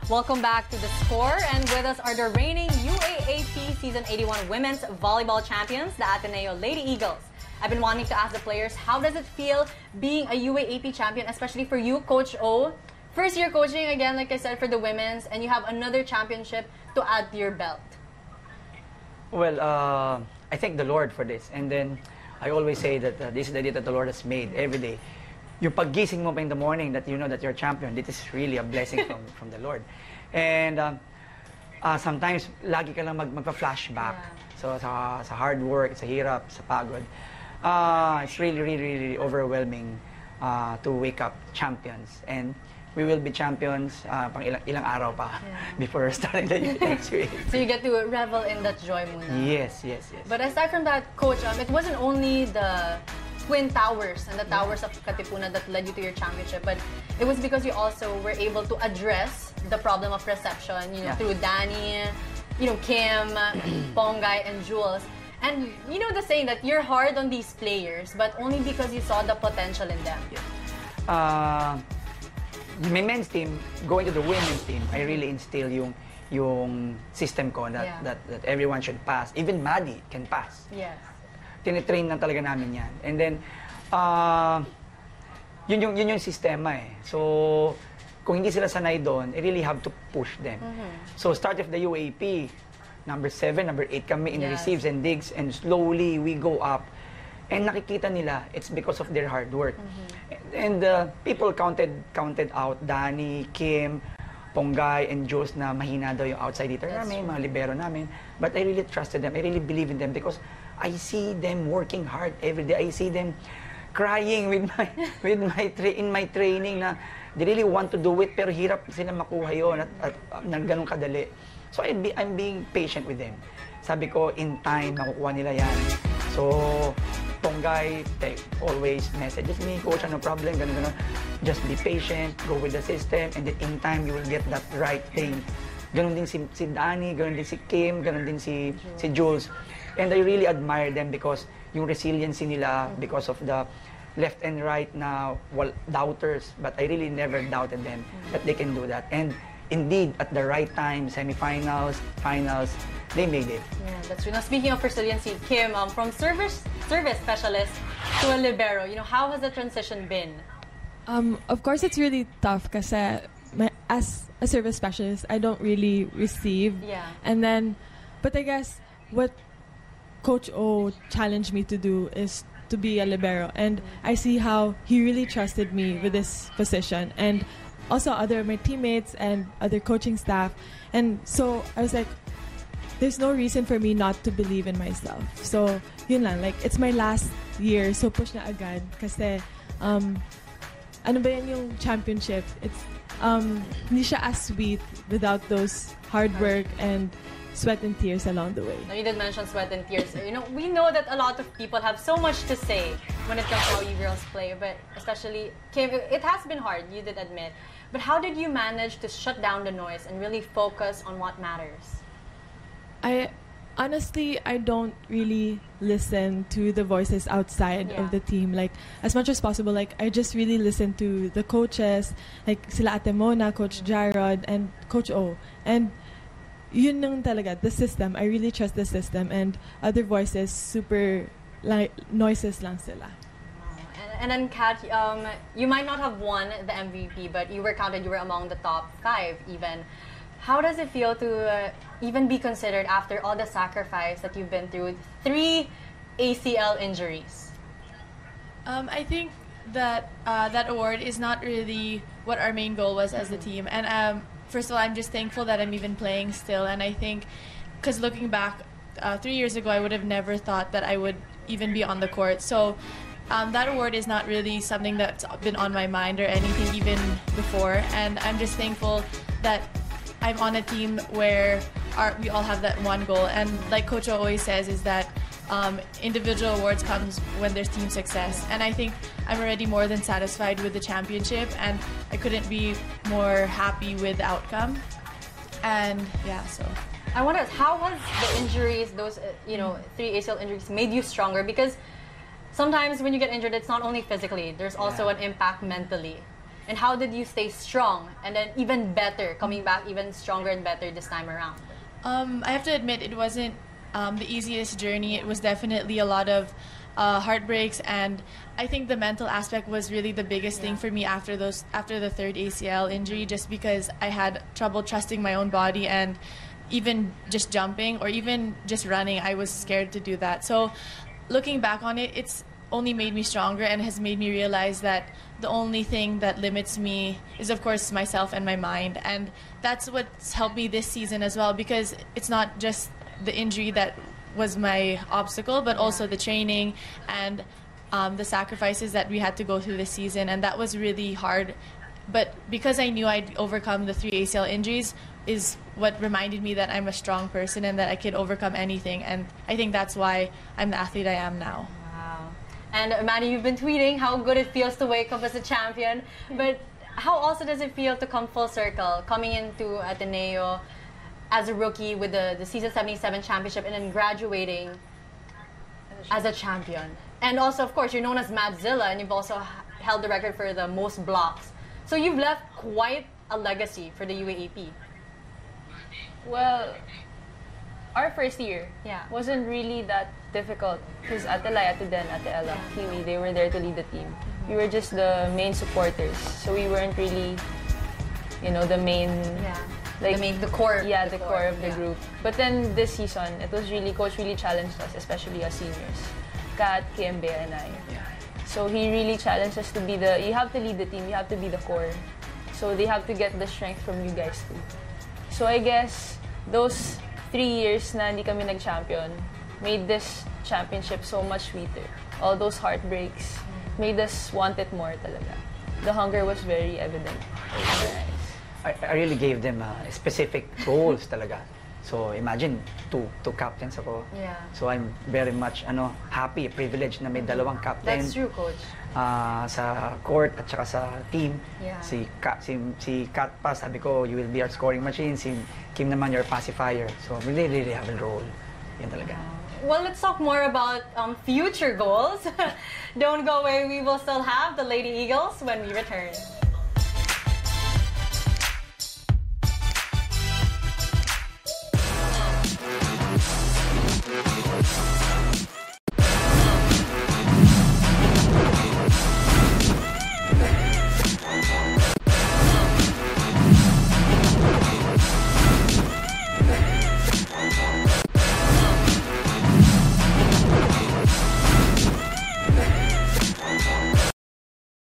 Welcome back to The Score, and with us are the reigning UAAP Season 81 Women's Volleyball Champions, the Ateneo Lady Eagles. I've been wanting to ask the players, how does it feel being a UAAP champion, especially for you, Coach O? First year coaching, again, like I said, for the women's, and you have another championship to add to your belt. Well, I thank the Lord for this. And then, I always say that this is the day that the Lord has made every day. Yung paggising mo pa in the morning that you know that you're a champion, this is really a blessing from the Lord. And sometimes, lagi ka lang magpa-flashback. Yeah. So, sa hard work, sa hirap, sa pagod. It's really overwhelming to wake up champions. And we will be champions pang ilang araw pa before starting the next week. So you get to revel in that joy muna. Yes. But aside from that, Coach, it wasn't only the Twin Towers and the Towers of Katipunan that led you to your championship, but it was because you also were able to address the problem of reception, through Danny, Kim, Pongay, and Jules. And you know the saying that you're hard on these players, but only because you saw the potential in them. Yeah. My men's team, going to the women's team, I really instill yung system ko that everyone should pass. Even Maddie can pass. Yes. Tinitrain na talaga namin yan. And then, yun yung sistema eh. So, kung hindi sila sanay doon, I really have to push them. So, start of the UAP, number 7, number 8 kami in receives and digs, and slowly we go up. And nakikita nila, it's because of their hard work. And people counted out Danny, Kim, Pongay, and Jules na mahina daw yung outside hitter namin, mga libero namin. But I really trusted them. I really believe in them because I see them working hard every day. I see them crying in my training na they really want to do it pero hirap sila makuha yun at ganun kadali. So I'm being patient with them. Sabi ko, in time, makukuha nila yan. So, Pongay always messages me, Coach, no problem, ganun. Just be patient, go with the system, and then in time, you will get that right thing. Ganun din si Danny, ganun din si Kim, ganun din si Jules. And I really admire them because yung resiliency nila, because of the left and right na doubters, but I really never doubted them that they can do that. And indeed, at the right time, semifinals, finals, they made it. Yeah, that's true. Now, speaking of resiliency, Kim, from service specialist to a libero, how has the transition been? Of course, it's really tough kasi as a service specialist, I don't really receive. Yeah. And then, but I guess what Coach O challenged me to do is to be a libero. And I see how he really trusted me with this position. And also my teammates and other coaching staff. And so I was like, there's no reason for me not to believe in myself. So, yun lang. Like, it's my last year, so push na agad. Kasi, ano ba yun yung championship? It's, hindi siya as sweet without those hard work and sweat and tears along the way. Now, you did mention sweat and tears. We know that a lot of people have so much to say when it comes to how you girls play, but especially Kim, it has been hard, you did admit. But how did you manage to shut down the noise and really focus on what matters? Honestly, I don't really listen to the voices outside of the team. Like, as much as possible, like, I just really listen to the coaches, like sila Ate Mona, Coach Jarrod, and Coach O. And yun nang talaga, the system. I really trust the system, and other voices, super like noises lang sila. And then, Kat, you might not have won the MVP, but you were among the top 5 even. How does it feel to even be considered after all the sacrifice that you've been through? 3 ACL injuries. I think that that award is not really what our main goal was as a team. And first of all, I'm just thankful that I'm even playing still. And I think, because looking back, 3 years ago, I would have never thought that I would even be on the court. So that award is not really something that's been on my mind or anything even before. And I'm just thankful that I'm on a team where we all have that one goal. And like Coach always says is that individual awards comes when there's team success. And I think I'm already more than satisfied with the championship, and I couldn't be more happy with the outcome. And yeah, so. I wonder, how has the injuries, those 3 ACL injuries, made you stronger? Because sometimes when you get injured, it's not only physically, there's also an impact mentally. And how did you stay strong and then even better, coming back even stronger and better this time around? I have to admit it wasn't the easiest journey. It was definitely a lot of heartbreaks, and I think the mental aspect was really the biggest thing for me after the third ACL injury, just because I had trouble trusting my own body, and even just jumping or even just running, I was scared to do that. So looking back on it, it's only made me stronger and has made me realize that the only thing that limits me is, of course, myself and my mind. And that's what's helped me this season as well, because it's not just the injury that was my obstacle, but also the training and the sacrifices that we had to go through this season. And that was really hard. But because I knew I'd overcome the 3 ACL injuries is what reminded me that I'm a strong person and that I could overcome anything. And I think that's why I'm the athlete I am now. Wow. And Maddie, you've been tweeting how good it feels to wake up as a champion. But how also does it feel to come full circle, coming into Ateneo as a rookie with the Season 77 championship and then graduating as a champion? And also, of course, you're known as Madzilla, and you've also held the record for the most blocks. So you've left quite a legacy for the UAAP. Well, our first year wasn't really that difficult because Ate Lai, Ate Den, Ate Ella, Kiwi, they were there to lead the team. We were just the main supporters, so we weren't really, the main, the core. Yeah, the core of the group. But then this season, it was really, Coach really challenged us, especially us seniors, Kat, Kiembe, and I. So he really challenged us to be you have to lead the team, you have to be the core. So they have to get the strength from you guys too. So I guess those 3 years na hindi kami nag-champion made this championship so much sweeter. All those heartbreaks made us want it more talaga. The hunger was very evident. I really gave them specific goals talaga. So imagine, two captains ako. Yeah. So I'm very much happy, privileged na may dalawang captain. That's true, Coach. Sa court at saka sa team. Yeah. Si Kat pa, sabi ko, you will be our scoring machine. Si Kim naman, your pacifier. So really, really have a role. Yan talaga. Well, let's talk more about future goals. Don't go away. We will still have the Lady Eagles when we return.